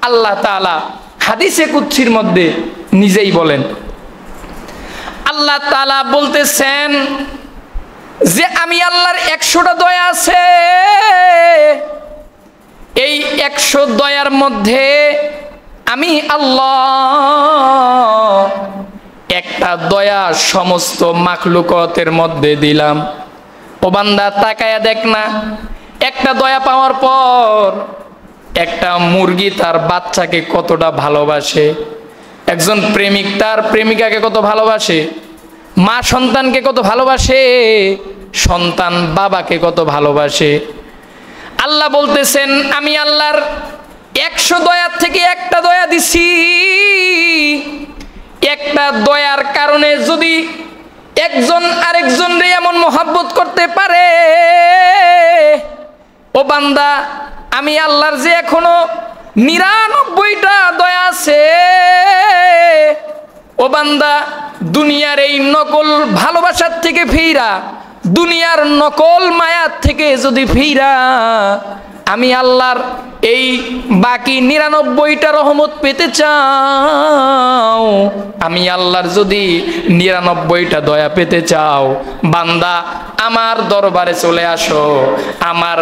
আল্লাহ তাআলা হাদিসে কুদসির মধ্যে নিজেই বলেন। আল্লাহ তাআলা বলতেছেন যে আমি আল্লাহর 100টা দয়া আছে, এই 100 দয়ার মধ্যে আমি আল্লাহ একটা দয়া সমস্ত মাখলুকাতের মধ্যে দিলাম। ও বান্দা তাকায়া দেখ না, একটা দয়া পাওয়ার পর একটা মুরগি তার বাচ্চাকে কতটা ভালোবাসে, একজন প্রেমিক তার প্রেমিকাকে কত ভালোবাসে, মা সন্তানকে কত ভালোবাসে, সন্তান বাবাকে কত ভালোবাসে। আল্লাহ বলতেছেন আমি আল্লাহর 100 দয়ার থেকে একটা দয়া দিছি। একটা দয়ার কারণে যদি একজন আরেকজনরে এমন মহব্বত করতে পারে, ও বান্দা আমি আল্লাহর যে এখনো 99টা দয়া আছে, ও বান্দা দুনিয়ার এই নকল ভালোবাসার থেকে ফিরা, দুনিয়ার নকল মায়ার থেকে যদি ফিরা আমি আল্লাহর এই বাকি 99টা রহমত পেতে চাও, আমি আল্লাহর যদি 99টা দয়া পেতে চাও, বান্দা আমার দরবারে চলে আসো। আমার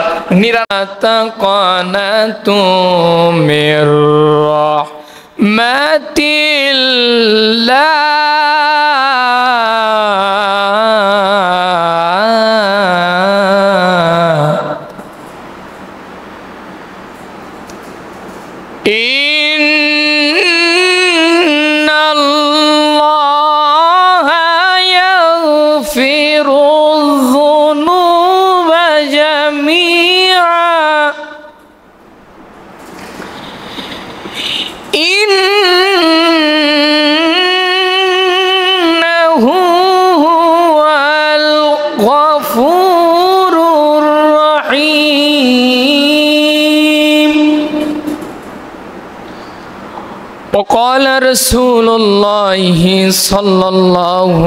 وقال رسول الله صلى الله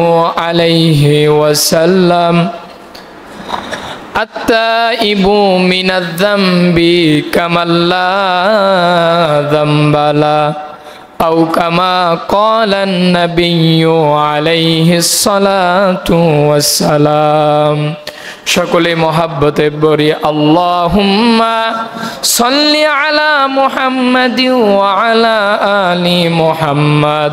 عليه وسلم التائب من الذنب كمن لا ذنب له أو كما قال النبي عليه الصلاة والسلام। সকলে মহাব্বতে বলি আল্লাহুম্মা সাল্লি আলা মুহাম্মাদি ওয়া আলা আলি মুহাম্মাদ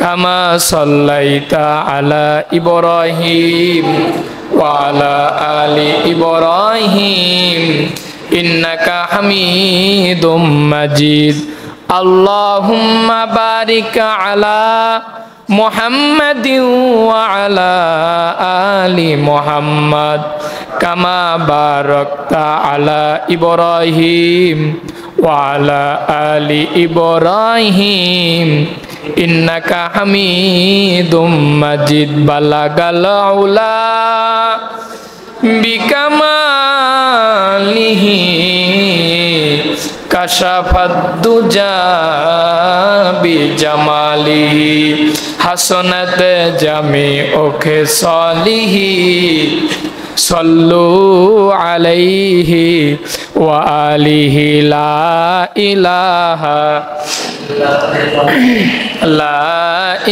কামা সাল্লাইতা আলা ইব্রাহিম ওয়া আলা আলি ইব্রাহিম ইন্নাকা হামিদুম মাজিদ। আল্লাহুম্মা বারিক আলা মুহাম্মাদি ওয়া আলা আলি মুহাম্মাদ কামা বারাকতা আলা ইব্রাহিম ওয়া আলা আলি ইব্রাহিম ইন্নাকা হামিদুম মাজিদ। বালাগাল উলা বিকামালিহি কাশাফাদ দুজা বিজামালিহি হাসনাত জামিউ খিসালিহি সাল্লু আলাইহি ওয়া আলিহি লা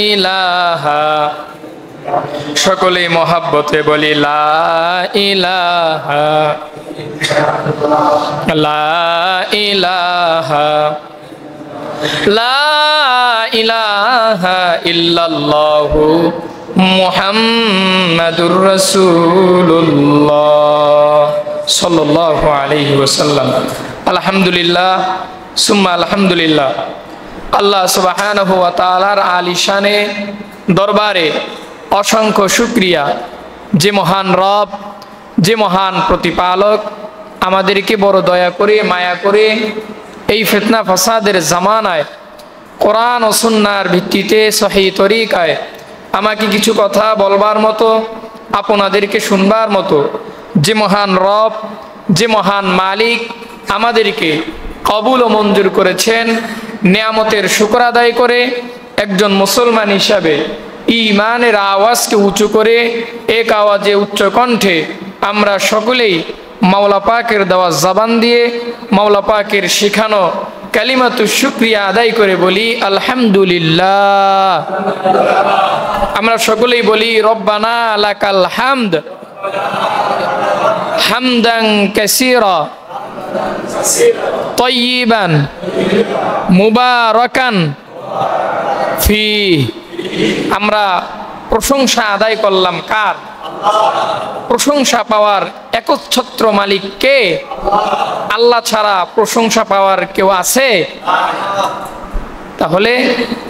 ইলাহা সকলে মহাব্বতে বলি লা ইলাহা লা ইলাহা লা ইলাহা ইল্লাল্লাহু মুহাম্মাদুর রাসূলুল্লাহ সাল্লাল্লাহু আলাইহি ওয়াসাল্লাম। আলহামদুলিল্লাহ সুম্মা আলহামদুলিল্লাহ। আল্লাহ সুবহানাহু ওয়া তাআলার আলিশানে দরবারে অসংখ্য শুকরিয়া, যে মহান রব, যে মহান প্রতিপালক আমাদেরকে বড় দয়া করে মায়া করে এই ফিতনা ফাসাদের জামানায় কোরআন ও সুন্নাহর ভিত্তিতে সহিহ তরিকায় আমাকে কিছু কথা বলবার মতো, আপনাদেরকে শুনবার মতো যে মহান রব, যে মহান মালিক আমাদেরকে কবুল ও মঞ্জুর করেছেন, নিয়ামতের শুকর আদায় করে একজন মুসলমান হিসাবে ঈমানের আওয়াজকে উঁচু করে এক আওয়াজে উচ্চ কণ্ঠে আমরা সকলেই মাওলা পাকের দেওয়া জবান দিয়ে মাওলা পাকের শিখানো কালিমাতুশ শুকরিয়া আদায় করে বলি আলহামদুলিল্লাহ। আমরা সকলেই বলি রব্বানা লাকাল হামদ হামদান কাসীরা তাইয়িবান মুবারাকান ফি। আমরা প্রশংসা আদায় করলাম কার? প্রশংসা পাওয়ার একচ্ছত্র মালিক কে? আল্লাহ ছাড়া প্রশংসা পাওয়ার কেউ আছে? তাহলে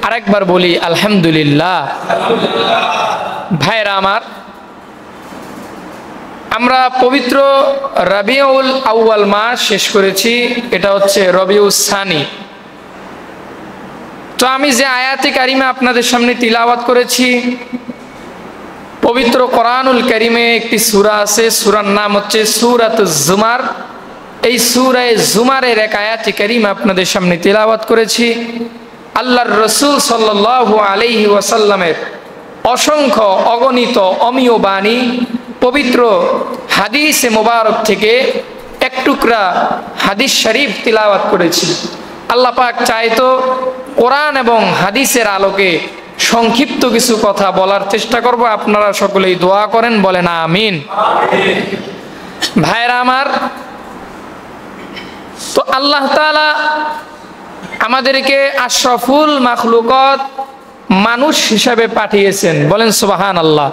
আরেকবার বলি আলহামদুলিল্লাহ। ভাইরা আমার, আমরা পবিত্র রবিউল আউয়াল মাস শেষ করেছি, এটা হচ্ছে রবিউস সানি। তো আমি যে আয়াতে কারিমা আপনাদের সামনে তিলাওয়াত করেছি, পবিত্র কোরআনুল কারিমে একটি সূরা আছে, সূরার নাম হচ্ছে সূরাতুজ জুমার। এই সূরায়ে জুমারের এক আয়াতে কারিমা আপনাদের সামনে তিলাওয়াত করেছি। আল্লাহর রাসূল সাল্লাল্লাহু আলাইহি ওয়াসাল্লামের অসংখ্য অগণিত অমীয় বাণী পবিত্র হাদিসে মোবারক থেকে এক টুকরা হাদিস শরীফ তিলাওয়াত করেছি। আল্লাহ পাক চাইতো কোরআন এবং হাদিসের আলোকে সংক্ষিপ্ত কিছু কথা বলার চেষ্টা করব। আপনারা সকলেই দোয়া করেন, বলেন আমিন। ভাইরা আমার, তো আল্লাহ তাআলা আমাদেরকে আশরাফুল মাখলুকাত মানুষ হিসাবে পাঠিয়েছেন, বলেন সুবহানাল্লাহ।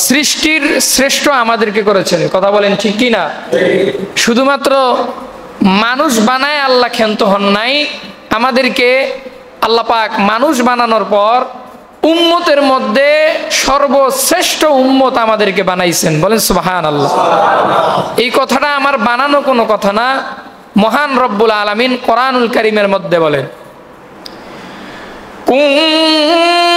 সৃষ্টির শ্রেষ্ঠ আমাদেরকে করেছেন, কথা বলেন ঠিক কি না? শুধুমাত্র মানুষ বানায় আল্লাহ ক্ষান্ত হন নাই, আমাদেরকে আল্লাহ পাক মানুষ বানানোর পর উম্মতের মধ্যে সর্বশ্রেষ্ঠ উম্মত আমাদেরকে বানাইছেন, বলেন সুবহানাল্লাহ। এই কথাটা আমার বানানো কোনো কথা না, মহান রব্বুল আলামিন কোরআনুল কারীমের মধ্যে বলেন, কুনতুম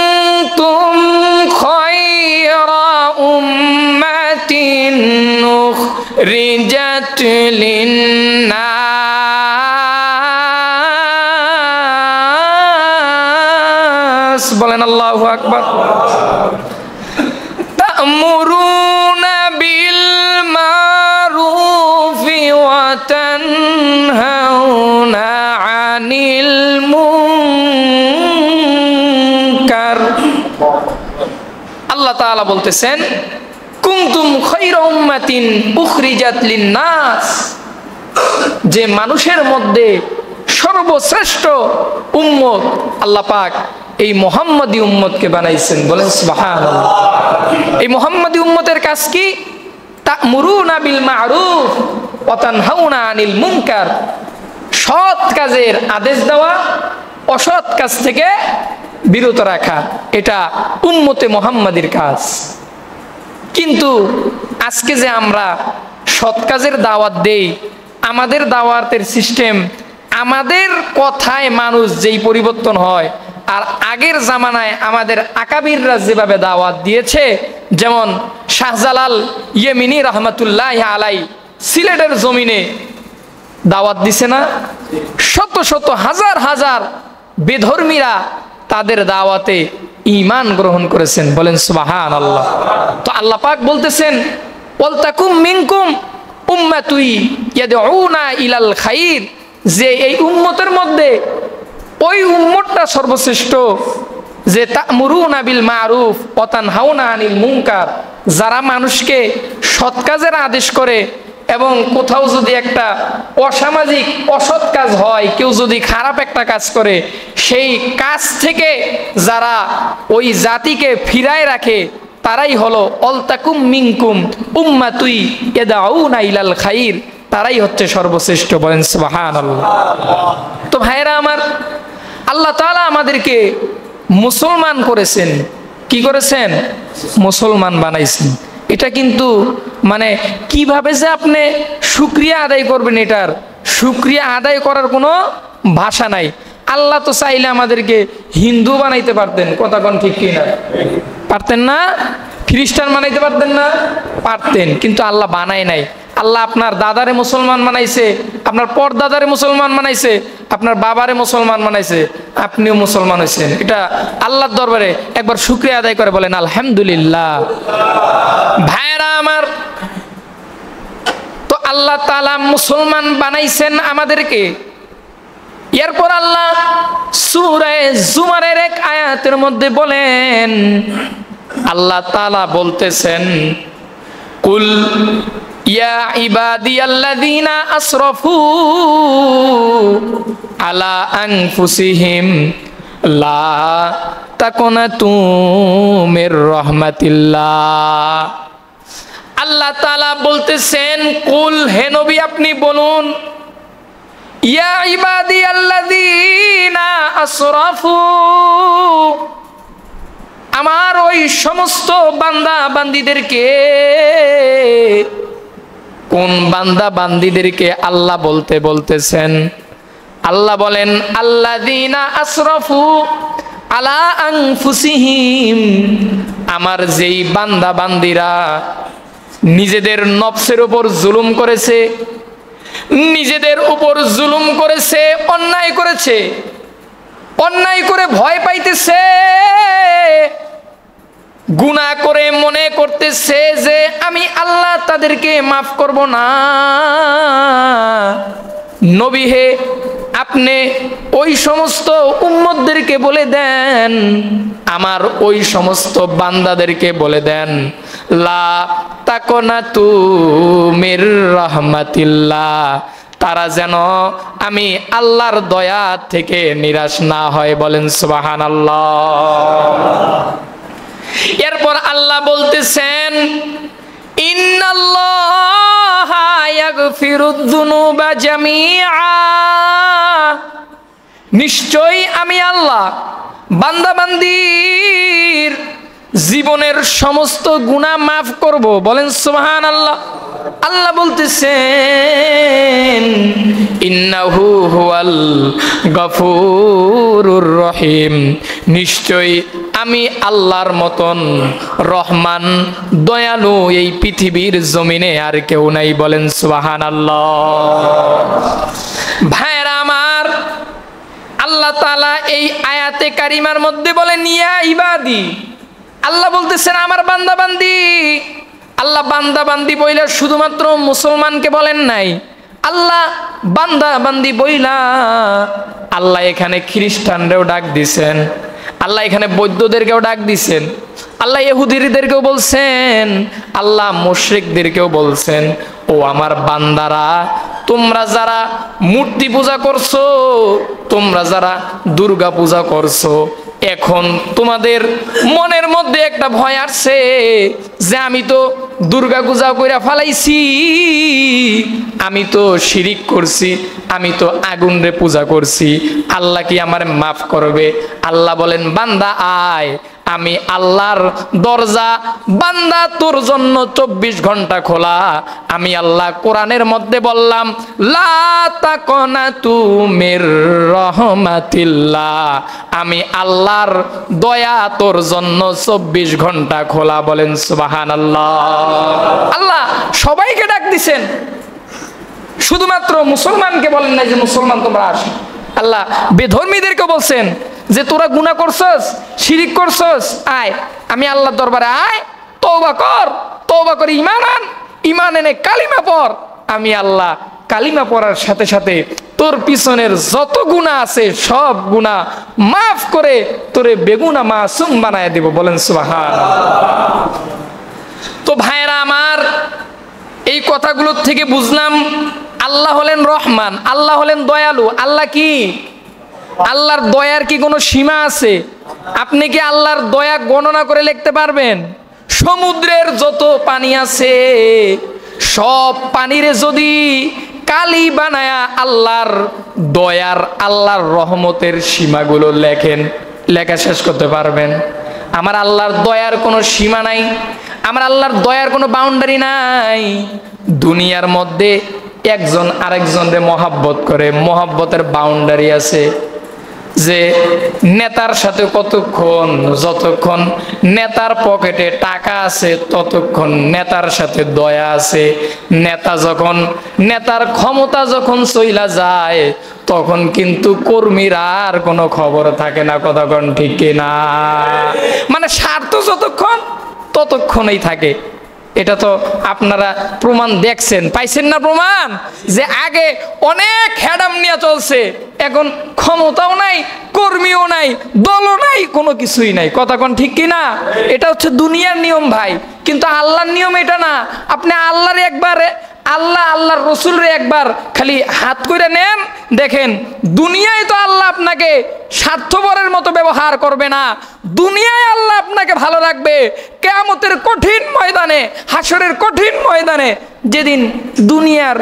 খায়রা উম্মাতিন উখরিজাত লিন্নাস, বলেন আল্লাহু আকবার। তা'মুরুনা বিল মারুফি ওয়া তানহাউনা আনিল মুনকার। আল্লাহ তাআলা বলতেছেন, কুনতুম খায়রা উম্মাতিন উখরিজাত লিন্নাস, যে মানুষের মধ্যে সর্বশ্রেষ্ঠ উম্মত আল্লাহ পাক এই মুহাম্মাদি উম্মতকে বানাইছেন, বলেন সুবহানাল্লাহ। এই মুহাম্মাদি উম্মতের কাজ কি? তা'মুরুনা বিল মা'রুফ ওয়া তানহাউনা আনিল মুনকার, সৎ কাজের আদেশ দেওয়া, অসৎ কাজ থেকে বিরত রাখা, এটা উম্মতে মুহাম্মাদির কাজ। কিন্তু আজকে যে আমরা সৎ কাজের দাওয়াত দেই, আমাদের দাওয়াতের সিস্টেম, আমাদের কথায় মানুষ যেই পরিবর্তন হয়, আর আগের জামানায় আমাদের আকাবিররা যেভাবে দাওয়াত দিয়েছে, যেমন শাহজালাল ইয়েমিনি রহমাতুল্লাহ আলাই সিলেটের জমিনে দাওয়াত দিছে না? শত শত হাজার হাজার বেধর্মীরা তাদের দাওয়াতে ঈমান গ্রহণ করেছেন, বলেন সুবহানাল্লাহ। তো আল্লাহ পাক বলতেছেন, ওয়ালতাকুম মিনকুম উম্মাতুন ইয়াদউনা ইলাল খাইর, যে এই উম্মতের মধ্যে ওই উম্মতটা সর্বশ্রেষ্ঠ যে তা'মুরুনা বিল মারুফ ওয়া তানহাউনা আনিল মুনকার, যারা মানুষকে সৎ কাজের আদেশ করে, এবং কোথাও যদি একটা অসামাজিক অসৎ কাজ হয়, কেউ যদি খারাপ একটা কাজ করে, সেই কাজ থেকে যারা ওই জাতিকে ফিরায় রাখে, তারাই হলো ওয়ালতাকুম মিনকুম উম্মাতুন ইয়াদউনা ইলাল খাইর, তারাই হচ্ছে সর্বশ্রেষ্ঠ, বলেন সুবহানাল্লাহ। তো ভাইরা আমার, আল্লাহ তাআলা আমাদেরকে মুসলমান করেছেন। কি করেছেন? মুসলমান বানাইছেন। এটা কিন্তু মানে কিভাবে যে আপনি শুকরিয়া আদায় করবেন, এটার শুকরিয়া আদায় করার কোনো ভাষা নাই। আল্লাহ তো চাইলে আমাদেরকে হিন্দু বানাইতে পারতেন, কথা কোন ঠিক কি না? পারতেন না? খ্রিস্টান বানাইতে পারতেন না? পারতেন, কিন্তু আল্লাহ বানায় নাই। আল্লাহ আপনার দাদারে মুসলমান বানাইছে, আপনার পরদাদারে মুসলমান বানাইছে, আপনার বাবারে মুসলমান বানাইছে, আপনিও মুসলমান হয়েছেন। এটা আল্লাহর দরবারে একবার শুকরিয়া আদায় করে বলেন আলহামদুলিল্লাহ। ভাইরা আমার, তো আল্লাহ তাআলা মুসলমান বানাইছেন আমাদেরকে, এরপর আল্লাহ সূরা জুমারের এক আয়াতের মধ্যে বলেন, আল্লাহ তাআলা বলতেছেন, কুল ইয়া ইবাদিয়াল্লাযীনা আসরাফু আলা আনফুসিহিম লা তাকুনাতু মির রাহমাতিল্লাহ। আল্লাহ তাআলা বলতেছেন, কুল, হে নবী আপনি বলুন, ইয়া ইবাদিয়াল্লাযীনা আসরাফু, আমার ওই সমস্ত বান্দা বান্দীদেরকে, কোন বান্দা বান্দীদেরকে আল্লাহ বলতেছেন? আল্লাহ বলেন, আল্লাযীনা আসরাফু আলা আনফুসিহিম, আমার যেই বান্দা বান্দীরা নিজেদের নফসের উপর জুলুম করেছে, নিজেদের উপর জুলুম করেছে, অন্যায় করেছে, অন্যায় করে ভয় পাইতেছে, গুনাহ করে মনে করতেছে যে আমি আল্লাহ তাদেরকে মাফ করব না। নবী হে, আপনি ওই সমস্ত উম্মতদেরকে বলে দেন, আমার ওই সমস্ত বান্দাদেরকে বলে দেন, লা তাকুনাতু মির রাহমাতিল্লাহ, তারা যেন আমি আল্লাহর দয়া থেকে নিরাশ না হয়। বলেন সুবহানাল্লাহ। এরপর আল্লাহ বলতেছেন, ইন্নাল্লাহা ইয়াগফিরুদ যুনুবা জামিআ, নিশ্চয়ই আমি আল্লাহ বান্দা বান্দির জীবনের সমস্ত গুনাহ মাফ করব। বলেন সুবহানাল্লাহ। আল্লাহ বলতেছেন, ইন্নাহু হুয়াল গফুরুর রহিম, নিশ্চয়ই আমি আল্লাহর মতন রহমান দয়ালু এই পৃথিবীর জমিনে আর কেউ নাই। বলেন সুবহানাল্লাহ। ভাইরা আমার, আল্লাহ তাআলা এই আয়াতে কারিমার মধ্যে বলেন, ইয়া ইবাদি, আল্লাহ বলতেছেন আমার বান্দা বান্দি। আল্লাহ বান্দা বান্দি বইলা শুধুমাত্র মুসলমানকে বলেন নাই, আল্লাহ বান্দা বান্দি বইলা আল্লাহ এখানে খ্রিস্টানদেরও ডাক দিছেন, আল্লাহ এখানে বৌদ্ধদেরকেও ডাক দিছেন, আল্লাহ ইহুদিদেরকেও বলছেন, আল্লাহ মুশরিকদেরকেও বলছেন, ও আমার বান্দারা, তোমরা যারা মূর্তি পূজা করছো, তোমরা যারা দুর্গা পূজা করছো, এখন তোমাদের মনের মধ্যে একটা ভয় আসছে যে আমি তো দুর্গা পূজা কইরা ফালাইছি, আমি তো শিরিক করছি, আমি তো আগুন রে পূজা করছি, আল্লাহ কি আমারে মাফ করবে? আল্লাহ বলেন, বান্দা আয়, আমি আল্লাহর দরজা বান্দা তোর জন্য 24 ঘন্টা খোলা। আমি আল্লাহ কোরআনের মধ্যে বললাম, লা তাকুনাতু মির রাহমাতিল্লাহ, আমি আল্লাহর দয়া তোর জন্য 24 ঘন্টা খোলা। বলেন সুবহানাল্লাহ। আল্লাহ সবাইকে ডাক দিছেন, শুধুমাত্র মুসলমানকে বলেন না যে মুসলমান তোমরা আসো। আল্লাহ বেধর্মীদেরকে বলছেন যে তোরা গুনাহ করছস, শিরিক করছস, আয় আমি আল্লাহর দরবারে আয়, তওবা কর, তওবা করে ঈমান আন, ঈমান এনে কালিমা পড়, আমি আল্লাহ কালিমা পড়ার সাথে সাথে তোর পিছনের যত গুনাহ আছে সব গুনাহ মাফ করে তোরে বেগুনা মাসুম বানায় দেব। বলেন সুবহানাল্লাহ। তো ভাইরা আমার, এই কথাগুলোর থেকে বুঝলাম আল্লাহ হলেন রহমান, আল্লাহ হলেন দয়ালু। আল্লাহ কি? আল্লাহর দয়ার কি কোনো সীমা আছে? আপনি কি আল্লাহর দয়া গণনা করে লিখতে পারবেন? সমুদ্রের যত পানি আছে সব পানিরে যদি কালি বানায়া আল্লাহর দয়ার, আল্লাহর রহমতের সীমাগুলো লেখেন, লেখা শেষ করতে পারবেন? আমার আল্লাহর দয়ার কোনো সীমা নাই, আমার আল্লাহর দয়ার কোনো বাউন্ডারি নাই। দুনিয়ার মধ্যে একজন আরেকজনকে মহাব্বত করে, মহাব্বতের বাউন্ডারি আছে। যে নেতার সাথে কতক্ষণ, যতক্ষণ নেতার পকেটে টাকা আছে ততক্ষণ নেতার সাথে দয়া আছে। নেতা যখন, নেতার ক্ষমতা যখন চইলা যায় তখন কিন্তু কর্মীরা আর কোনো খবর থাকে না। কতক্ষণ ঠিক কিনা? মানে স্বার্থ যতক্ষণ ততক্ষণই থাকে। এটা তো আপনারা প্রমাণ দেখছেন, পাইছেন না প্রমাণ? যে আগে অনেক হ্যাডাম নিয়ে চলছে, এখন ক্ষমতাও নাই, কর্মীও নাই, দলও নাই, কোনো কিছুই নাই। কথা কোন ঠিক কি না? এটা হচ্ছে দুনিয়ার নিয়ম ভাই, কিন্তু আল্লাহর নিয়ম এটা না। আপনি আল্লাহর একবার আল্লাহর রসুলরে একবার খালি হাত করে নেন, দেখেন দুনিয়ায় তো আল্লাহ আপনাকে স্বার্থপরের মতো ব্যবহার করবে না, দুনিয়ায় আল্লাহ আপনাকে ভালো রাখবে। কিয়ামতের কঠিন ময়দানে, হাসরের কঠিন ময়দানে, যেদিন দুনিয়ার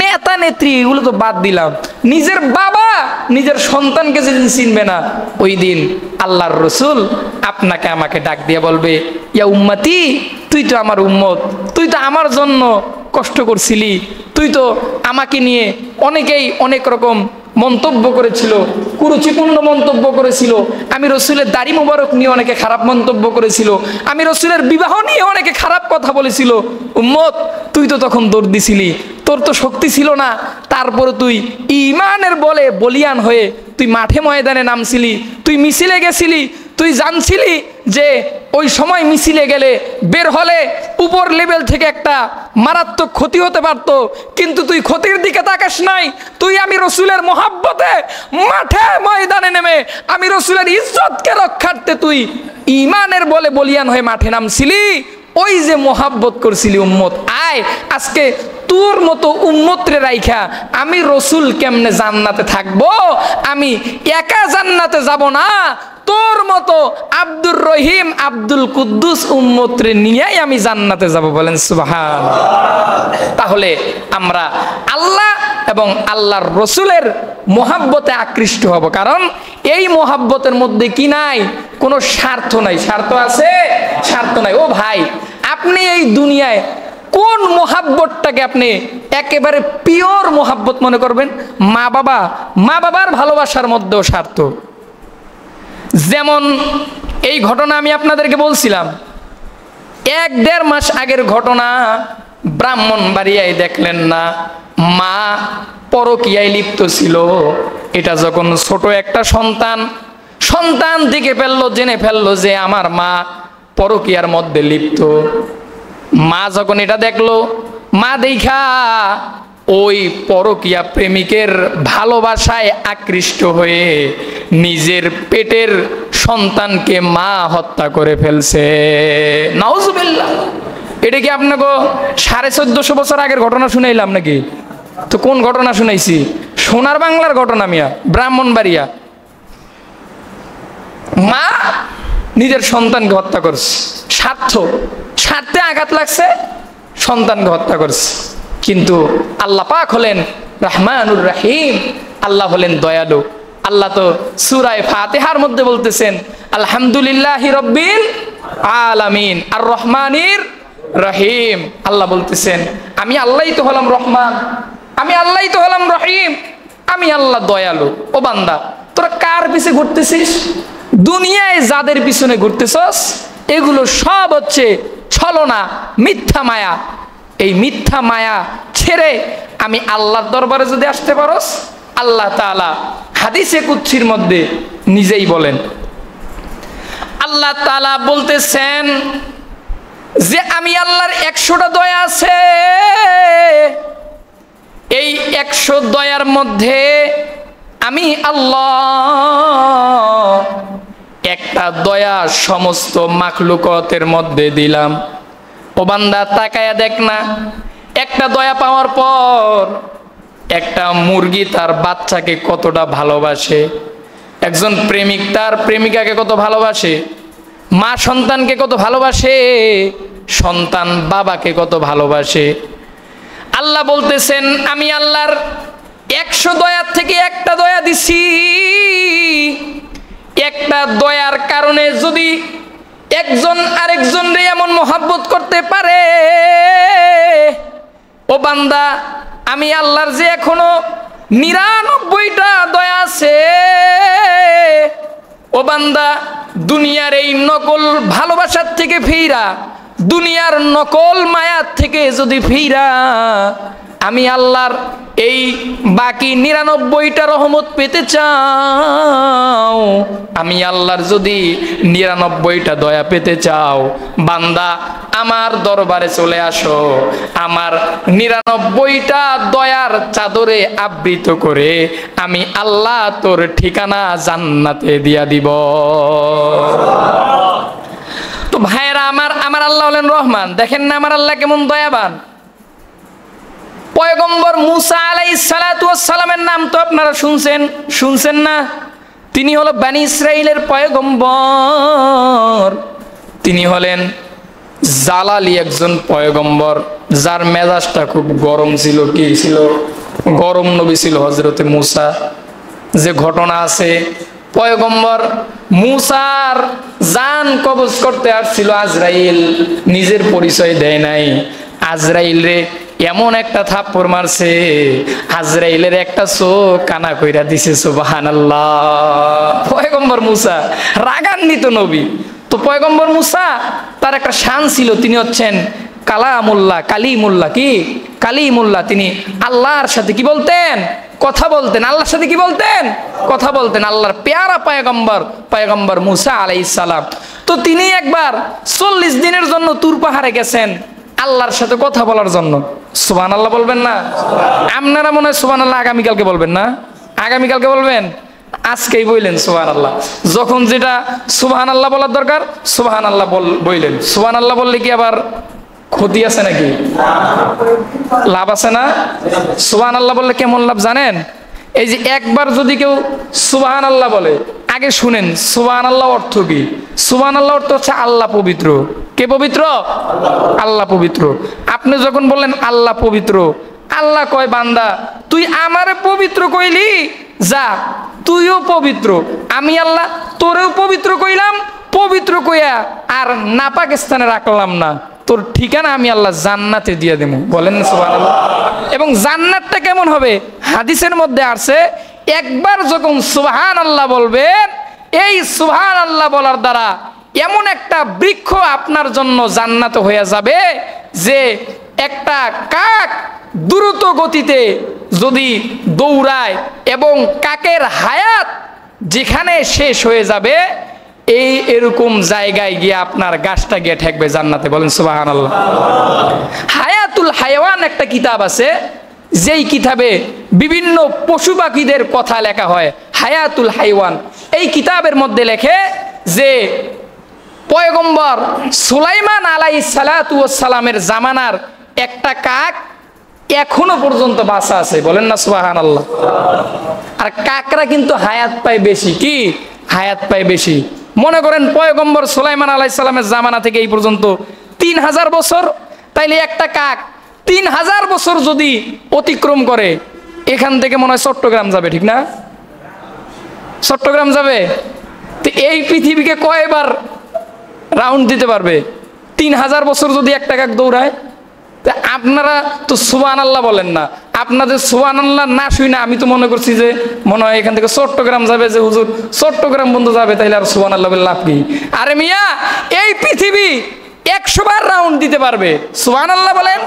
নেতা নেত্রী এগুলো তো বাদ দিলাম, নিজের বাবা নিজের সন্তানকে যেদিন চিনবে না, ওই দিন আল্লাহর রসুল আপনাকে আমাকে ডাক দিয়ে বলবে, ইয়া উম্মতি, তুই তো আমার উম্মত, তুই তো আমার জন্য কষ্ট করছিলি, তুই তো আমাকে নিয়ে অনেকেই অনেক রকম মন্তব্য করেছিল, কুরুচিপূর্ণ মন্তব্য করেছিল, আমি রসুলের দাড়ি মুবারক নিয়ে অনেকে খারাপ মন্তব্য করেছিল, আমি রসুলের বিবাহ নিয়ে অনেকে খারাপ কথা বলেছিল। উম্মত, তুই তো তখন দৌড় দিছিলি, তোর তো শক্তি ছিল না, তারপরে তুই ঈমানের বলে বলিয়ান হয়ে তুই মাঠে ময়দানে নামছিলি, তুই মিছিলে গেছিলি, তুই জানছিলি যে ওই সময় মিছিলে গেলে বের হলে উপর লেভেল থেকে একটা মারাত্মক ক্ষতি হতে পারত, কিন্তু তুই ক্ষতির দিকে তাকাস নাই। তুই আমি রসুলের মহাব্বতে মাঠে ময়দানে নেমে আমি রসুলের ইজ্জতকে রক্ষার্থে তুই ঈমানের বলে বলিয়ান হয়ে মাঠে নামছিলি, ওই যে মহাব্বত করছিলি। উম্মত আয়, আজকে তোর মতো উম্মতরে রাইখা আমি রসুল কেমনে জান্নাতে থাকবো? আমি একা জান্নাতে যাব না, তোর মতো আব্দুর রহিম, আব্দুল কুদ্দুস উম্মতরে নিয়েই আমি জান্নাতে যাব। বলেন সুবহানাল্লাহ। তাহলে আমরা আল্লাহ এবং আল্লাহর রসুলের মহাব্বতে আকৃষ্ট হব, কারণ এই মহাব্বতের মধ্যে কি নাই? কোনো স্বার্থ নাই। স্বার্থ আছে? স্বার্থ নাই। ও ভাই, আপনি এই দুনিয়ায় কোন মহাব্বতটাকে আপনি একেবারে পিওর মহাব্বত মনে করবেন? মা বাবার ভালোবাসার মধ্যেও স্বার্থ। যেমন এই ঘটনা আমি আপনাদেরকে বলছিলাম, 1-1.5 মাস আগের ঘটনা। ব্রাহ্মণবাড়িয়ায় দেখলেন না, মা পরকীয়ায় লিপ্ত ছিল। এটা যখন ছোট একটা সন্তান থেকে ফেললো, জেনে ফেললো যে আমার মা পরকীয়ার মধ্যে লিপ্ত। মা যখন এটা দেখলো, মা দেখা ওই পরকীয়া প্রেমিকের ভালোবাসায় আকৃষ্ট হয়ে নিজের পেটের সন্তানকে মা হত্যা করে ফেলছে। নাউজুবিল্লাহ। এটা কি আপনাকে 1450 বছর আগের ঘটনা শুনাইলাম নাকি? তো কোন ঘটনা শুনাইছি? সোনার বাংলার ঘটনা মিয়া, ব্রাহ্মণবাড়িয়া। মা নিজের সন্তানকে হত্যা করছে, স্বার্থে আঘাত লাগছে, সন্তানকে হত্যা করছে। কিন্তু আল্লাহ পাক হলেন রহমানুর রহিম, আল্লাহ হলেন দয়ালু। আল্লাহ তো সূরা ফাতিহার মধ্যে বলতেছেন, আলহামদুলিল্লাহি রাব্বিল আলামিন আর রহমানির রহিম। আল্লাহ বলতেছেন, আমি আল্লাহই তো হলাম রহমান, আমি আল্লাহই তো হলাম রহিম, আমি আল্লাহ দয়ালু। ও বান্দা, তোরা কার পিছে ঘুরতেছিস? দুনিয়ায় যাদের পিছনে ঘুরতেছস, এগুলো সব হচ্ছে ছলনা, মিথ্যা মায়া। এই মিথ্যা মায়া ছেড়ে আমি আল্লাহর দরবারে যদি আসতে পারোস, আল্লাহ তাআলা হাদিসে কুদসির মধ্যে নিজেই বলেন, আল্লাহ তাআলা বলতেছেন যে আমি আল্লাহর 100টা দয়া আছে, এই 100 দয়ার মধ্যে আমি আল্লাহ একটা দয়া সমস্ত মাখলুকাতের মধ্যে দিলাম। ও বান্দা, তাকায়া দেখ না, একটা দয়া পাওয়ার পর একটা মুরগি তার বাচ্চাকে কতটা ভালোবাসে, একজন প্রেমিক তার প্রেমিকাকে কত ভালোবাসে, মা সন্তানকে কত ভালোবাসে, সন্তান বাবাকে কত ভালোবাসে। আল্লাহ বলতেছেন আমি আল্লাহর 100 দয়ার থেকে একটা দয়া দিছি। একটা দয়ার কারণে যদি একজন আরেকজনরে এমন মহব্বত করতে পারে, ও বান্দা, আমি আল্লাহর যে এখনো 99টা দয়া আছে, ও বান্দা, দুনিয়ার এই নকল ভালোবাসার থেকে ফিরা, দুনিয়ার নকল মায়ার থেকে যদি ফিরা আমি আল্লাহর এই বাকি 99টা রহমত পেতে চাও, আমি আল্লাহর যদি 99টা দয়া পেতে চাও, বান্দা আমার দরবারে চলে আসো, আমার 99টা দয়ার চাদরে আবৃত করে আমি আল্লাহ তোর ঠিকানা জান্নাতে দিয়া দিব। তো ভাইরা আমার আল্লাহ হলেন রহমান। দেখেন না আমার আল্লাহ কেমন দয়াবান। পয়গম্বর মুসা আলাইহিস সালাতু ওয়াস সালামের নাম তো আপনারা শুনছেন না? তিনি হলো বনি ইসরাইলের পয়গম্বর। তিনি হলেন জালালি একজন পয়গম্বর, যার মেজাজটা খুব গরম ছিল। কি ছিল? গরম নবী ছিল হযরতে মুসা। যে ঘটনা আছে, পয়গম্বর মুসার জান কবজ করতে আসছিল আজরাইল, নিজের পরিচয় দেয় নাই। আজরাইল রে এমন একটা থাপ্পড় মারছে, আজরাইলের একটা চোখ কানা কইরা দিছে। সুবহানাল্লাহ। পয়গম্বর মুসা রাগান্বিত নবী। তো পয়গম্বর মুসা তার একটা শান ছিল, তিনি হচ্ছেন কালামুল্লাহ, কালিমুল্লাহ। কি? কালিমুল্লাহ। তিনি আল্লাহর সাথে কি বলতেন? কথা বলতেন। আল্লাহর সাথে কি বলতেন? কথা বলতেন। আল্লাহর পেয়ারা পয়গম্বর মুসা আলাইহিস সালাম। তো তিনি একবার 40 দিনের জন্য তুর পাহাড়ে গেছেন আল্লাহর সাথে কথা বলার জন্য। সুবহানাল্লাহ বলবেন না? আপনারা মনে হয় সুবহানাল্লাহ আগামীকালকে বলবেন না? আগামীকালকে বলবেন? আজকেই বললেন সুবহানাল্লাহ। যখন যেটা সুবহানাল্লাহ বলার দরকার সুবহানাল্লাহ বললেন। সুবহানাল্লাহ বললে কি আবার ক্ষতি আছে নাকি? লাভ আছে না? সুবহানাল্লাহ বললে কেমন লাভ জানেন? এই যে একবার যদি কেউ সুবহানাল্লাহ বলে, আগে শুনেন সুবহানাল্লাহ অর্থ কি। সুবহানাল্লাহ অর্থ হচ্ছে আল্লাহ পবিত্র। কে পবিত্র? আল্লাহ পবিত্র। আপনি যখন বললেন আল্লাহ পবিত্র, আল্লাহ কয় বান্দা তুই আমারে পবিত্র কইলি, যা তুইও পবিত্র, আমি আল্লাহ তোরেও পবিত্র কইলাম, পবিত্র কইয়া আর না পাকিস্তানে রাখলাম না, তোর ঠিকানা আমি আল্লাহ জান্নাতে দিয়ে দেব। বলেন সুবহানাল্লাহ। এবং জান্নাতটা কেমন হবে? হাদিসের মধ্যে আছে, একবার যখন সুবহানাল্লাহ বলবেন, এই সুবহানাল্লাহ বলার দ্বারা এমন একটা বৃক্ষ আপনার জন্য জান্নাত হয়ে যাবে যে একটা কাক দ্রুত গতিতে যদি দৌড়ায় এবং কাকের হায়াত যেখানে শেষ হয়ে যাবে, এরকম জায়গায় গিয়ে আপনার গাছটা গিয়ে ঠেকবে জান্নাতে। বলেন সুবহানাল্লাহ। হায়াতুল হায়াওয়ান একটা কিতাব আছে, যেই কিতাবে বিভিন্ন পশু পাখিদের কথা লেখা হয়। হায়াতুল হায়াওয়ান এই কিতাবের মধ্যে লেখে যে পয়গম্বর সুলাইমান আলাইহিস সালাতু ওয়াস সালামের জামানার একটা কাক এখনো পর্যন্ত বাঁচা আছে। বলেন না সুবহানাল্লাহ। আর কাকরা কিন্তু হায়াত পায় বেশি। কি? হায়াত পায় বেশি। মনে করেন পয়গম্বর সুলাইমান আলাইহিস সালামের জামানা থেকে এই পর্যন্ত 3000 বছর, তাইলে একটা কাক 3000 বছর যদি অতিক্রম করে, এখান থেকে মনে হয় চট্টগ্রাম যাবে, ঠিক না? চট্টগ্রাম যাবে। তো এই পৃথিবীকে কয়বার রাউন্ড দিতে পারবে? 3000 বছর যদি একটা কাক দৌড়ায়। আপনারা তো সুবহানাল্লাহ বলেন না। আপনাদের সুবহানাল্লাহ না শুনে আমি তো মনে করছি যে মনে হয় এখান থেকে চট্টগ্রাম যাবে, যে হুজুর চট্টগ্রাম বন্ধু যাবে, তাইলে আর সুবহানাল্লাহ বলে লাভ কি? আরে মিয়া, এই পৃথিবী 100 বার রাউন্ড দিতে পারবে। সুবহানাল্লাহ বলেন।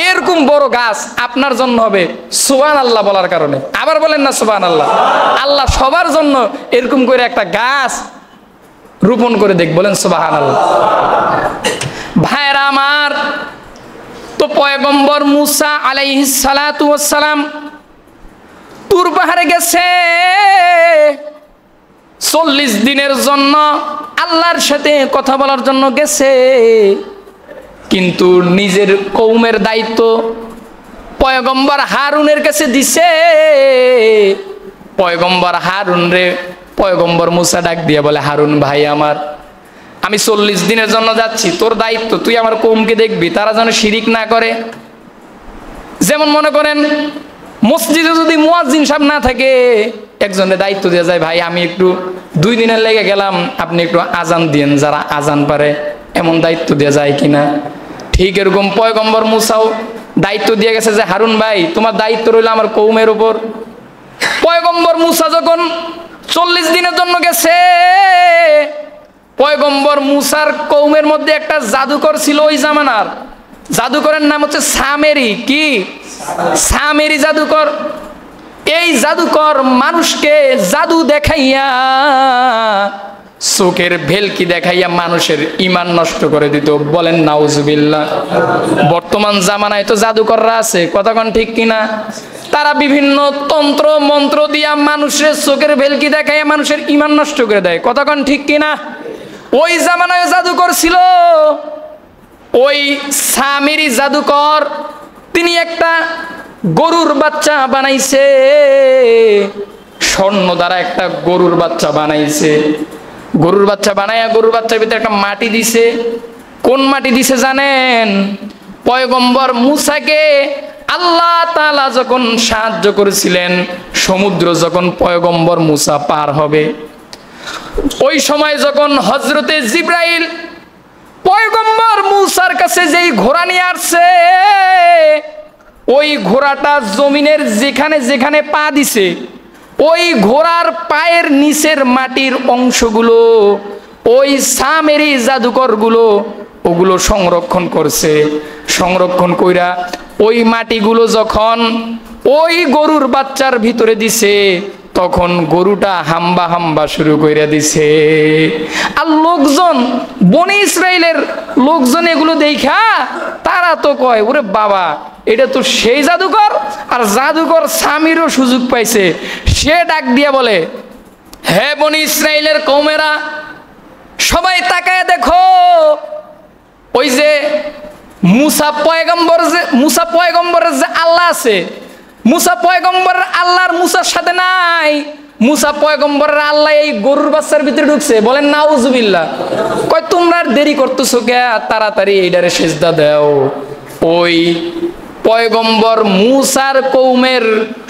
এরকম বড় গাছ আপনার জন্য হবে সুবহানাল্লাহ বলার কারণে। আবার বলেন না সুবহানাল্লাহ। আল্লাহ সবার জন্য এরকম করে একটা গাছ রোপণ করে দেখ। বলেন সুবহানাল্লাহ। ভাইরা আমার, তো পয়গম্বর মুসা আলাইহিস সালাতু ওয়াস সালাম তুর পাহাড়ে গেছে 40 দিনের জন্য আল্লাহর সাথে কথা বলার জন্য গেছে। কিন্তু নিজের কওমের দায়িত্ব পয়গম্বর হারুনের কাছে দিছে। পয়গম্বর হারুন রে পয়গম্বর মুসা ডাক দিয়ে বলে, হারুন ভাই আমার, আমি 40 দিনের জন্য যাচ্ছি, তোর দায়িত্ব তুই আমার কওমকে দেখবি, তারা যেন শিরিক না করে। যেমন মনে করেন মসজিদে যদি মুয়াজ্জিন সাহেব না থাকে, একজনের দায়িত্ব দেওয়া যায়, ভাই আমি একটু 2 দিনের লেগে গেলাম, আপনি একটু আজান দিয়েন, যারা আজান পারে, এমন দায়িত্ব দেওয়া যায় কিনা? ঠিক এরকম পয়গম্বর মুসাও দায়িত্ব দিয়ে গেছে যে হারুন ভাই তোমার দায়িত্ব রইল আমার কওমের উপর। পয়গম্বর মুসা যখন 40 দিনের জন্য গেছে, পয়গম্বর মুসার কওমের মধ্যে একটা জাদুকর ছিল ওই জামানার, জাদুকরের নাম হচ্ছে সামেরি। কি? সামেরি জাদুকর। এই জাদুকর মানুষকে জাদু দেখাইয়া, চোখের ভেলকি দেখাইয়া মানুষের ঈমান নষ্ট করে দিত। বলেন নাউজুবিল্লাহ। বর্তমান জামানায় তো জাদুকররা আছে, কথা কোন ঠিক কিনা? তারা বিভিন্ন তন্ত্র মন্ত্র দিয়া মানুষের চোখের ভেলকি দেখাইয়া মানুষের ঈমান নষ্ট করে দেয়, কথা কোন ঠিক কিনা? ওই জামানায় জাদুকর ছিল। ওই সামেরি জাদুকর তিনি একটা গরুর বাচ্চা বানাইছে, স্বর্ণ দ্বারা একটা গরুর বাচ্চা বানাইছে। গরুর বাচ্চা বানাইয়া গরুর বাচ্চার ভিতরে একটা মাটি দিছে। কোন মাটি দিছে জানেন? পয়গম্বর মুসাকে আল্লাহ তাআলা যখন সাহায্য করেছিলেন, সমুদ্র যখন পয়গম্বর মুসা পার হবে, ওই সময় যখন হযরতে জিবরাইল পয়গম্বর মুসার কাছে যেই ঘোড়া নিয়ে আসছে, ওই ঘোড়াটা জমিনের যেখানে যেখানে পা দিছে, ওই ঘোড়ার পায়ের নিচের মাটির অংশগুলো ওই সামেরি জাদুকরগুলো ওগুলো সংরক্ষণ করছে। সংরক্ষণ কইরা ওই মাটিগুলো যখন ওই গরুর বাচ্চার ভিতরে দিছে, তখন গরুটা হাম্বা হাম্বা শুরু কইরা দিছে। আর লোকজন, বনি ইসরাইলের লোকজন এগুলো দেখা তারা তো কয়, ওরে বাবা, এটা তো সেই জাদুকর। আর জাদুকর সামিরও সুযোগ পাইছে। সে ডাক দিয়া বলে, হে বনি ইসরাইলের কওমেরা, সবাই তাকায় দেখো, ওই যে মুসা পয়গম্বরের যে আল্লাহ আছে, মুসা পয়গম্বরের আল্লাহর মুসার সাথে নাই। মুসা পয়গম্বরের আল্লাহ এই গরুর বাচ্চার ভিতরে ঢুকছে। বলেন নাউজুবিল্লাহ। কয় তোমরা দেরি করতেছো কে? তাড়াতাড়ি এইটারে সেজদা দাও। ওই পয়গম্বর মুসার কওমের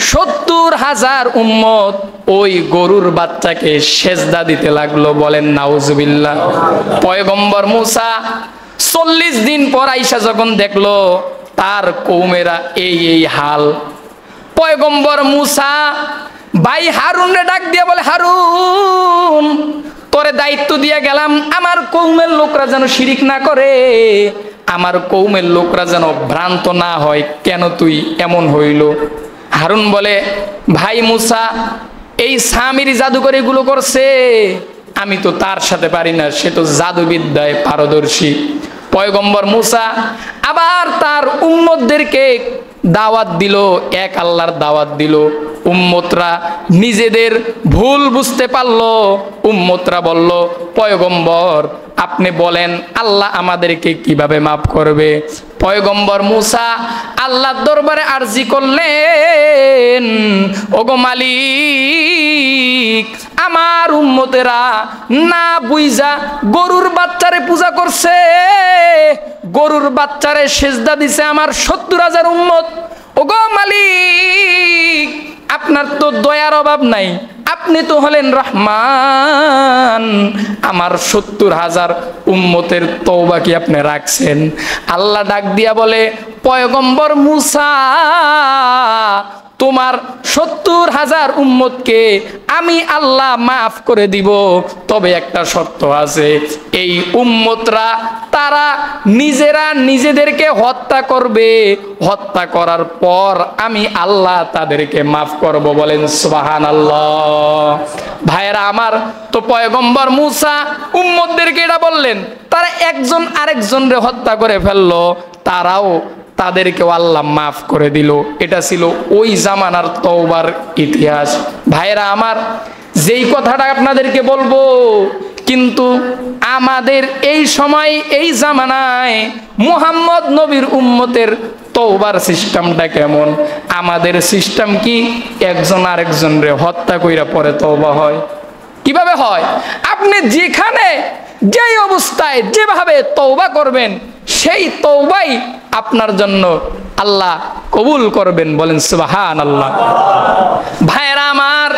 ৭০,০০০ উম্মত ওই গরুর বাচ্চাকে সেজদা দিতে লাগলো। বলেন নাউজুবিল্লাহ। পয়গম্বর মুসা ৪০ দিন পর আইসা যখন দেখলো তার কওমেরা এই হাল, পয়গম্বর মুসা ভাই হারুনরে ডাক দিয়ে বলে, হারুন, তোরে দায়িত্ব দিয়ে গেলাম আমার কওমের লোকরা যেন শিরিক না করে, আমার কওমের লোকরা যেন ভ্রান্ত না হয়, কেন তুই এমন হইল? হারুন বলে, ভাই মুসা, এই সামিরি জাদুকর এগুলো করছে, আমি তো তার সাথে পারি না, সে তো জাদুবিদ্যায় পারদর্শী। পয়গম্বর মুসা আবার তার উম্মতদেরকে দাওয়াত দিল, এক আল্লাহর দাওয়াত দিল। উম্মতরা নিজেদের ভুল বুঝতে পারলো। উম্মতরা বলল, পয়গম্বর আপনি বলেন আল্লাহ আমাদেরকে কিভাবে মাফ করবে? পয়গম্বর মুসা আল্লাহর দরবারে আরজি করলেন, ওগো মালিক, আমার উম্মতেরা না বুইজা গরুর বাচ্চারে পূজা করছে, গরুর বাচ্চারে সেজদা দিছে আমার ৭০,০০০ উম্মত। ওগো মালিক, আপনার তো দয়ার অভাব নাই, আপনি তো হলেন রহমান, আমার ৭০,০০০ উম্মতের তওবা কি আপনি রাখছেন? আল্লাহ ডাক দিয়া বলে, পয়গম্বর মুসা, তোমার ৭০,০০০ উম্মতকে আমি আল্লাহ মাফ করে দিব, তবে একটা শর্ত আছে, এই উম্মতরা তারা নিজেরা নিজেদেরকে হত্যা করবে, হত্যা করার পর আমি আল্লাহ তাদেরকে মাফ করব। বলেন সুবহানাল্লাহ। ভাইয়েরা আমার, তো পয়গম্বর মুসা উম্মতদেরকে এটা বললেন, তারা একজন আরেকজনরে হত্যা করে ফেললো, তারাও তাদেরকেও আল্লাহ মাফ করে দিল। এটা ছিল ওই জামানার তওবার ইতিহাস। ভাইরা আমার, যেই কথাটা আপনাদেরকে বলবো, কিন্তু আমাদের এই সময় এই জামানায় মুহাম্মদ নবীর উম্মতের তওবার সিস্টেমটা কেমন? আমাদের সিস্টেম কি একজন আরেকজনরে হত্যা কইরা পরে তওবা হয়? কিভাবে হয়? আপনি যেখানে যেই অবস্থায় যেভাবে তওবা করবেন, সেই তওবাই আপনার জন্য আল্লাহ কবুল করবেন। বলেন সুবহানাল্লাহ। ভাইরা আমার,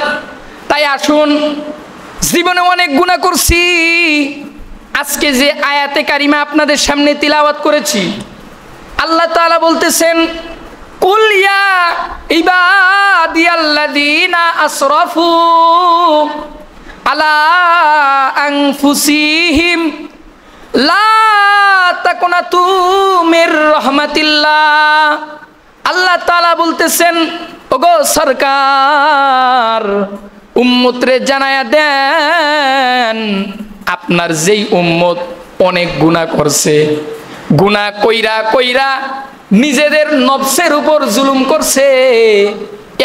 তাই আসুন, জীবনে অনেক গুনাহ করছি, আজকে যে আয়াতে কারিমা আপনাদের সামনে তিলাওয়াত করেছি, আল্লাহ তাআলা বলতেছেন, কুল ইয়া ইবাদিয়াল্লাযীনা আসরাফু আলা আনফুসিহিম লা তাকনাতু মির রাহমাতিল্লাহ। আল্লাহ তাআলা বলতেছেন, ওগো সরকার, উম্মতরে জানায়া দেন, আপনার যেই উম্মত অনেক গুনাহ করছে, গুনাহ কইরা কইরা নিজেদের নফসের উপর জুলুম করছে,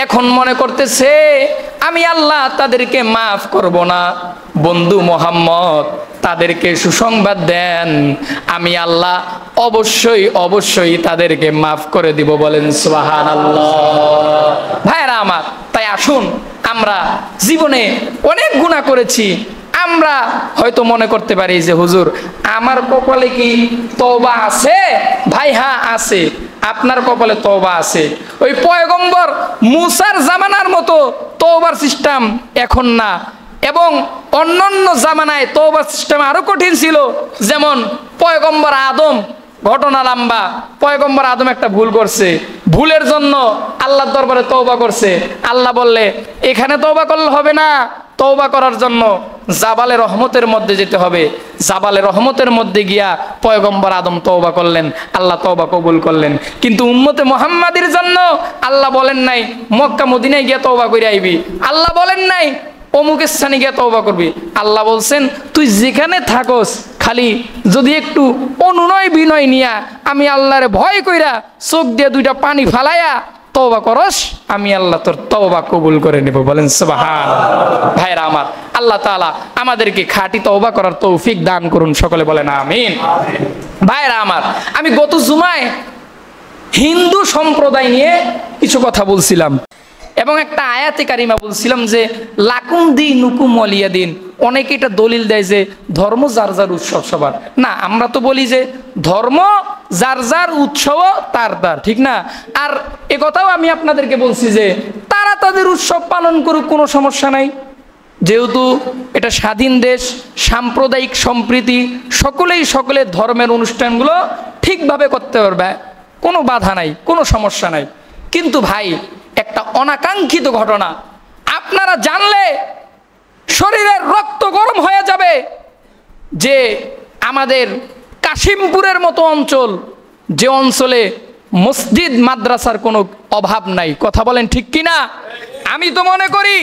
এখন মনে করতেছে আমি আল্লাহ তাদেরকে মাফ করব না। বন্ধু মোহাম্মদ, তাদেরকে সুসংবাদ দেন, আমি আল্লাহ অবশ্যই অবশ্যই তাদেরকে মাফ করে দিব। বলেন সুবহানাল্লাহ। ভাইরা আমার, তাই আসুন, আমরা জীবনে অনেক গুনাহ করেছি। আমরা হয়তো মনে করতে পারি যে হুজুর আমার কপালে কি তওবা আছে? ভাই হ্যাঁ আছে, আপনার কপালে তওবা আছে। ওই পয়গম্বর মুসার জামানার মতো তওবার সিস্টেম এখন না, এবং অন্যান্য জামানায় তওবার সিস্টেম আরো কঠিন ছিল। যেমন পয়গম্বর আদম, ঘটনা লম্বা। পয়গম্বর আদম একটা ভুল করছে, ভুলের জন্য আল্লাহর দরবারে তওবা করছে। আল্লাহ বললে এখানে তওবা করলে হবে না, তওবা করার জন্য জাবালে রহমতের মধ্যে যেতে হবে। জাবালে রহমতের মধ্যে গিয়া পয়গম্বর আদম তওবা করলেন, আল্লাহ তওবা কবুল করলেন। কিন্তু উম্মতে মুহাম্মাদের জন্য আল্লাহ বলেন নাই মক্কা মদিনায় গিয়া তওবা করে আইবি, আল্লাহ বলেন নাই অমুকের স্থানে গিয়া তওবা করবি। আল্লাহ বলছেন তুই যেখানে থাকস, খালি যদি একটু অনুনয় বিনয় নিয়া আমি আল্লাহরে ভয় কইরা চোখ দিয়ে দুইটা পানি ফালাইয়া তওবা করস, আমি আল্লাহ তোর তওবা কবুল করে নেব। বলেন সুবহানাল্লাহ। ভাইরা আমার, আল্লাহ তাআলা আমাদেরকে খাঁটি তওবা করার তৌফিক দান করুন, সকলে বলেন আমিন। ভাইরা আমার, আমি গত জুমায় হিন্দু সম্প্রদায় নিয়ে কিছু কথা বলছিলাম এবং একটা আয়াতে কারিমা বলছিলাম যে লাকুম দীনুকুম ওয়ালিয়া দিন। অনেকে এটা দলিল দেয় যে ধর্ম যার যার উৎসব সবার। না, আমরা তো বলি যে ধর্ম যার যার উৎসব তার তার, ঠিক না? আর এ কথাও আমি আপনাদেরকে বলছি যে তারা তাদের উৎসব পালন করুক, কোনো সমস্যা নাই। যেহেতু এটা স্বাধীন দেশ, সাম্প্রদায়িক সম্প্রীতি, সকলেই সকলের ধর্মের অনুষ্ঠানগুলো ঠিকভাবে করতে পারবে, কোনো বাধা নাই, কোনো সমস্যা নাই। কিন্তু ভাই, একটা অনাকাঙ্ক্ষিত ঘটনা আপনারা জানলে শরীরের রক্ত গরম হয়ে যাবে যে আমাদের কাশিমপুরের মতো অঞ্চল, যে অঞ্চলে মসজিদ মাদ্রাসার কোনো অভাব নাই। কথা বলেন ঠিক কিনা? আমি তো মনে করি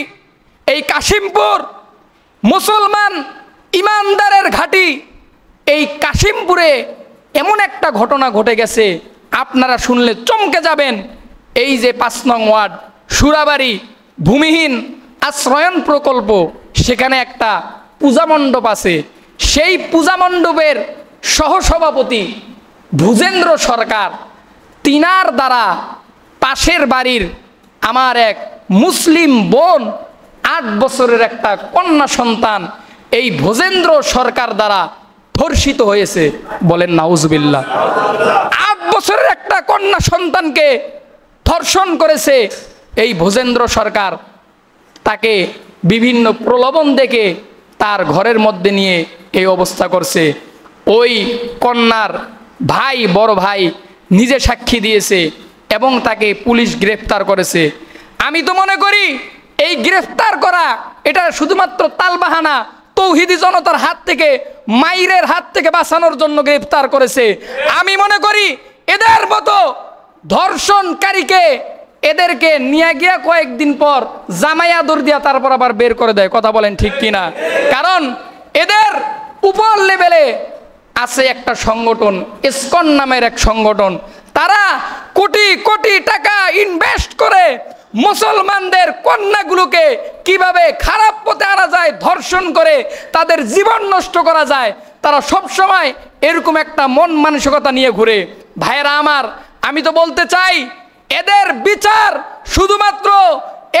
এই কাশিমপুর মুসলমান ইমানদারের ঘাঁটি। এই কাশিমপুরে এমন একটা ঘটনা ঘটে গেছে, আপনারা শুনলে চমকে যাবেন। এই যে 5 নং ওয়ার্ড সুরাবাড়ি ভূমিহীন আশ্রয়ন প্রকল্প, সেখানে একটা পূজা মণ্ডপ আছে। সেই পূজা মণ্ডপের সহসভাপতি ভূজেন্দ্র সরকার, তিনার দ্বারা পাশের বাড়ির আমার এক মুসলিম বোন 8 বছরের একটা কন্যা সন্তান এই ভূজেন্দ্র সরকার দ্বারা ধর্ষিত হয়েছে। বলেন নাউজুবিল্লাহ। 8 বছরের একটা কন্যা সন্তানকে ধর্ষণ করেছে এই ভূজেন্দ্র সরকার। তাকে বিভিন্ন প্রলোভন দেখে তার ঘরের মধ্যে নিয়ে এই অবস্থা করছে। ওই কন্যার ভাই, বড় ভাই নিজে সাক্ষী দিয়েছে এবং তাকে পুলিশ গ্রেফতার করেছে। আমি তো মনে করি এই গ্রেফতার করা এটা শুধুমাত্র তালবাহানা, তৌহিদি জনতার হাত থেকে, মাইরের হাত থেকে বাঁচানোর জন্য গ্রেফতার করেছে। আমি মনে করি এদের মতো ধর্ষণকারীকে এদেরকে নিয়ে গিয়া কয়েকদিন পর জামাই আদর দিয়া তারপর আবার বের করে দেয়। কথা বলেন ঠিক কিনা? কারণ এদের উপর লেভেলে আছে একটা সংগঠন, ইসকন নামের এক সংগঠন। তারা কোটি কোটি টাকা ইনভেস্ট করে মুসলমানদের কন্যাগুলোকে কিভাবে খারাপ পথে আনা যায়, ধর্ষণ করে তাদের জীবন নষ্ট করা যায়, তারা সব সময় এরকম একটা মন মানসিকতা নিয়ে ঘুরে। ভাইরা আমার, আমি তো বলতে চাই এদের বিচার শুধুমাত্র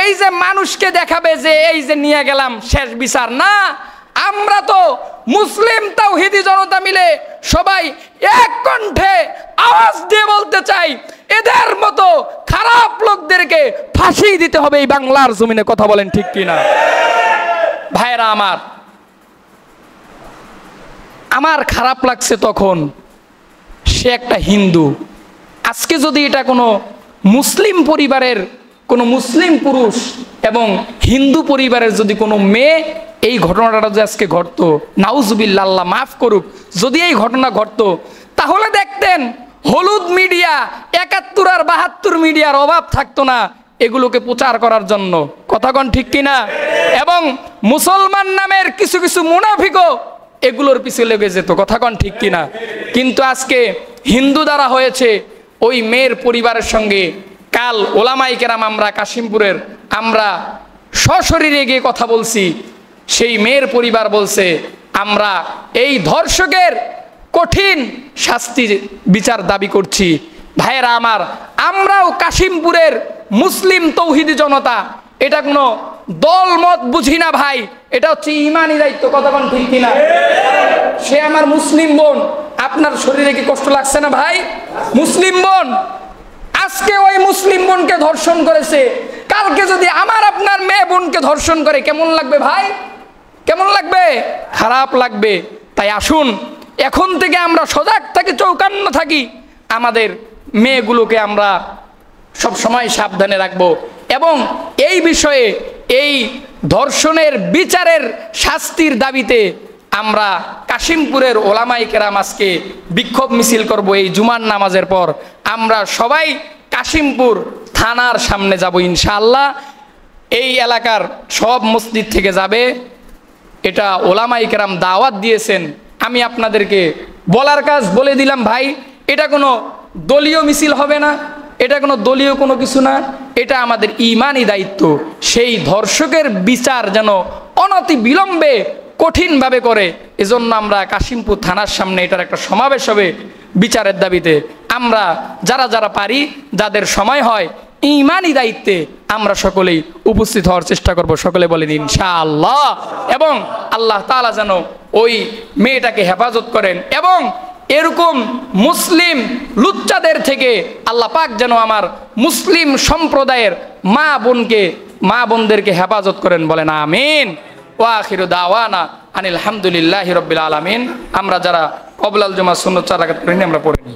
এই যে মানুষকে দেখাবে যে এই যে নিয়ে গেলাম শেষ বিচার না। আমরা তো মুসলিম তাওহীদি জনতা মিলে সবাই এক কণ্ঠে আওয়াজ দিয়ে বলতে চাই এদের মতো খারাপ লোকদেরকে ফাঁসি দিতে হবে এই বাংলার জমিনে। কথা বলেন ঠিক কিনা? ভাইরা আমার, আমার খারাপ লাগছে তখন, সে একটা হিন্দু। আজকে যদি এটা কোনো মুসলিম পরিবারের কোনো মুসলিম পুরুষ এবং হিন্দু পরিবারের যদি কোনো মেয়ে এই ঘটনাটা যদি আজকে ঘটতো, নাউজুবিল্লাহ, আল্লাহ মাফ করুক, যদি এই ঘটনা ঘটতো, তাহলে দেখতেন হলুদ মিডিয়া ৭১ আর ৭২ মিডিয়ার অভাব থাকতো না এগুলোকে প্রচার করার জন্য। কথা কোন ঠিক কিনা? এবং মুসলমান নামের কিছু কিছু মুনাফিকও এগুলোর পিছে লেগে যেত। কথা কোন ঠিক কিনা? কিন্তু আজকে হিন্দু দ্বারা হয়েছে ওই মেয়ের পরিবারের সঙ্গে কাল ওলামায়ে কেরাম আমরা কাশিমপুরের আমরা সশরীরে গিয়ে কথা বলছি। সেই মেয়ের পরিবার বলছে আমরা এই ধর্ষকের কঠিন শাস্তির বিচার দাবি করছি। ভাইয়েরা আমার, আমরাও কাশিমপুরের মুসলিম তৌহিদি জনতা, এটা কোনো দল মত বুঝি না ভাই, এটা হচ্ছে ইমানি দায়িত্ব। কথা কোন ঠিক কিনা? সে আমার মুসলিম বোন, আপনার শরীরে কি কষ্ট লাগছে না ভাই? মুসলিম বোন আজকে ওই মুসলিম বোনকে ধর্ষণ করেছে, কালকে যদি আমার আপনার মেয়ে বোনকে ধর্ষণ করে কেমন লাগবে ভাই? কেমন লাগবে? খারাপ লাগবে। তাই আসুন এখন থেকে আমরা সজাগ থাকি, চৌকান্ন থাকি, আমাদের মেয়েগুলোকে আমরা সব সময় সাবধানে রাখবো এবং এই বিষয়ে এই ধর্ষণের বিচারের শাস্তির দাবিতে আমরা কাশিমপুরের ওলামায়ে কেরাম আজকে বিক্ষোভ মিছিল করব। এই জুমার নামাজের পর আমরা সবাই কাশিমপুর থানার সামনে যাব ইনশাআল্লাহ। এই এলাকার সব মসজিদ থেকে যাবে, এটা ওলামায়ে কেরাম দাওয়াত দিয়েছেন। আমি আপনাদেরকে বলার কাজ বলে দিলাম ভাই, এটা কোনো দলীয় মিছিল হবে না, এটা কোনো দলীয় কোনো কিছু না, এটা আমাদের ইমানি দায়িত্ব। সেই ধর্ষকের বিচার যেন অনতি বিলম্বে কঠিনভাবে করে, এজন্য আমরা কাশিমপুর থানার সামনে এটার একটা সমাবেশ হবে বিচারের দাবিতে। আমরা যারা যারা পারি, যাদের সময় হয়, ইমানি দায়িত্বে আমরা সকলেই উপস্থিত হওয়ার চেষ্টা করব। সকলে বলেন ইনশাআল্লাহ। এবং আল্লাহ তাআলা যেন ওই মেয়েটাকে হেফাজত করেন এবং এরকম মুসলিম লুচ্চাদের থেকে আল্লাহ পাক যেন আমার মুসলিম সম্প্রদায়ের মা বোনদেরকে হেফাজত করেন। বলেন আমিন। ওয়া আখিরু দাওয়ানা আনিল হামদুলিল্লাহি রাব্বিল আলামিন। আমরা যারা ক্বাবলাল জুমা সুন্নাত 4 রাকাত পড়িনি আমরা পড়িনি।